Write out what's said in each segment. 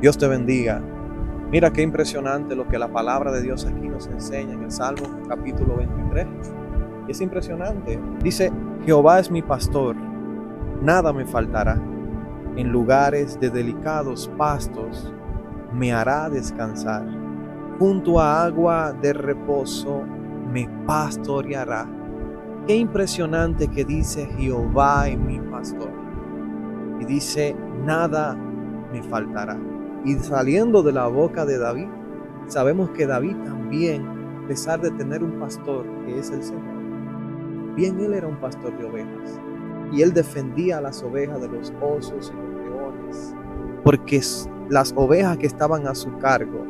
Dios te bendiga. Mira qué impresionante lo que la palabra de Dios aquí nos enseña en el Salmo capítulo 23. Es impresionante. Dice, Jehová es mi pastor, nada me faltará. En lugares de delicados pastos me hará descansar. Junto a agua de reposo me pastoreará. Qué impresionante que dice Jehová es mi pastor. Y dice, nada me faltará. Y saliendo de la boca de David, sabemos que David también, a pesar de tener un pastor que es el Señor, bien él era un pastor de ovejas. Y él defendía a las ovejas de los osos y los leones, porque las ovejas que estaban a su cargo,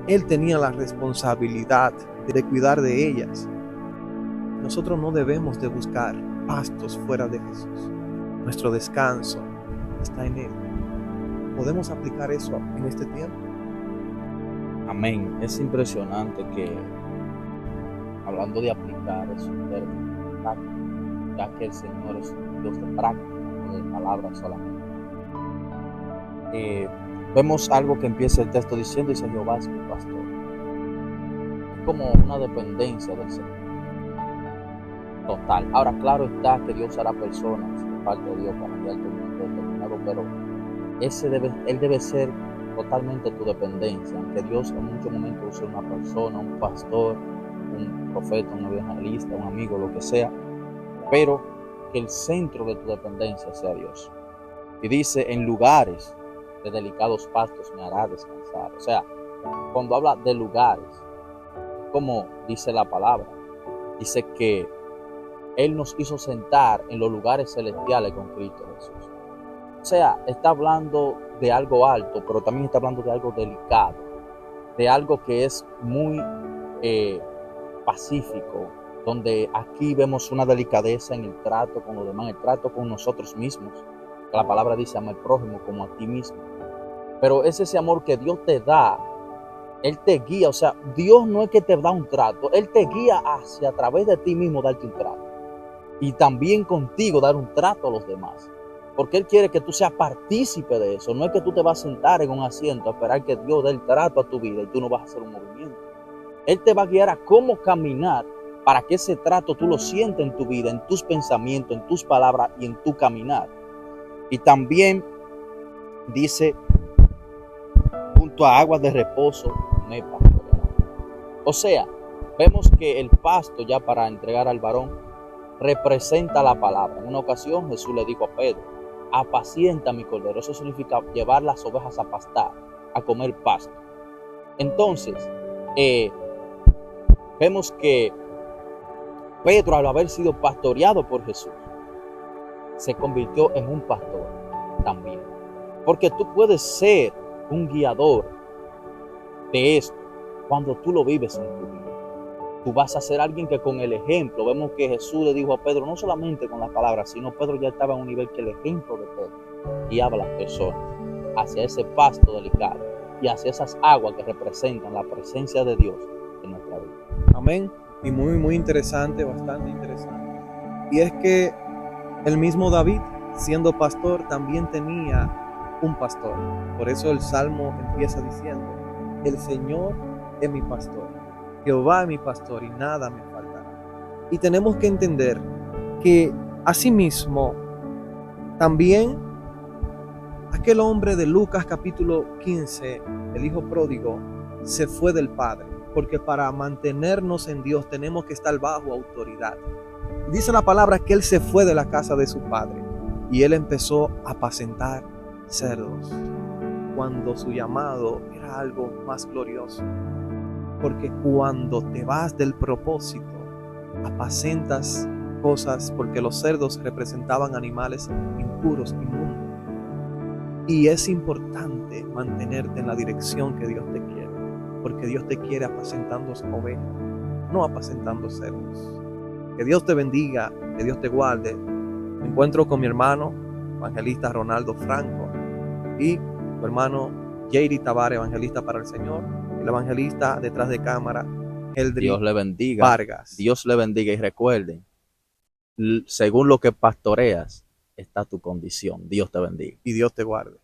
él tenía la responsabilidad de cuidar de ellas. Nosotros no debemos de buscar pastos fuera de Jesús. Nuestro descanso está en Él. ¿Podemos aplicar eso en este tiempo? Amén. Es impresionante que, hablando de aplicar, es un término práctico, ya que el Señor es un Dios de práctica, no de palabras solamente. Vemos algo que empieza el texto diciendo, dice, Jehová es mi pastor. Es como una dependencia del Señor. Total. Ahora, claro está que Dios hará personas de parte de Dios para enviarte un momento determinado, pero él debe ser totalmente tu dependencia, aunque Dios en muchos momentos use una persona, un pastor, un profeta, un evangelista, un amigo, lo que sea, pero que el centro de tu dependencia sea Dios. Y dice, en lugares de delicados pastos me hará descansar. O sea, cuando habla de lugares, como dice la palabra, dice que Él nos hizo sentar en los lugares celestiales con Cristo Jesús. O sea, está hablando de algo alto, pero también está hablando de algo delicado, de algo que es muy pacífico, donde aquí vemos una delicadeza en el trato con los demás, el trato con nosotros mismos. La palabra dice, ama al prójimo como a ti mismo. Pero es ese amor que Dios te da, Él te guía. O sea, Dios no es que te da un trato, Él te guía hacia, a través de ti mismo, darte un trato. Y también contigo dar un trato a los demás. Porque Él quiere que tú seas partícipe de eso. No es que tú te vas a sentar en un asiento a esperar que Dios dé el trato a tu vida y tú no vas a hacer un movimiento. Él te va a guiar a cómo caminar para que ese trato tú lo sientas en tu vida, en tus pensamientos, en tus palabras y en tu caminar. Y también dice, junto a aguas de reposo me pastoreará. O sea, vemos que el pasto, ya para entregar al varón, representa la palabra. En una ocasión Jesús le dijo a Pedro, apacienta mi cordero. Eso significa llevar las ovejas a pastar, a comer pasto. Entonces, vemos que Pedro, al haber sido pastoreado por Jesús, se convirtió en un pastor también. Porque tú puedes ser un guiador de esto cuando tú lo vives en tu vida. Tú vas a ser alguien que con el ejemplo, vemos que Jesús le dijo a Pedro, no solamente con las palabras, sino Pedro ya estaba en un nivel que el ejemplo de Pedro guiaba a las personas hacia ese pasto delicado y hacia esas aguas que representan la presencia de Dios en nuestra vida. Amén. Y muy interesante, bastante interesante. Y es que el mismo David, siendo pastor, también tenía un pastor. Por eso el Salmo empieza diciendo, el Señor es mi pastor. Jehová es mi pastor y nada me faltará. Y tenemos que entender que asimismo también aquel hombre de Lucas capítulo 15, el hijo pródigo, se fue del Padre, porque para mantenernos en Dios tenemos que estar bajo autoridad. Dice la palabra que él se fue de la casa de su padre y él empezó a apacentar cerdos, cuando su llamado era algo más glorioso. Porque cuando te vas del propósito, apacentas cosas, porque los cerdos representaban animales impuros, inmundos. Y es importante mantenerte en la dirección que Dios te quiere, porque Dios te quiere apacentando ovejas, no apacentando cerdos. Que Dios te bendiga, que Dios te guarde. Me encuentro con mi hermano, evangelista Ronaldo Franco, y tu hermano Jairi Tavares, evangelista para el Señor. El evangelista detrás de cámara, Eldri Dios le bendiga. Vargas. Dios le bendiga y recuerden, según lo que pastoreas, está tu condición. Dios te bendiga. Y Dios te guarde.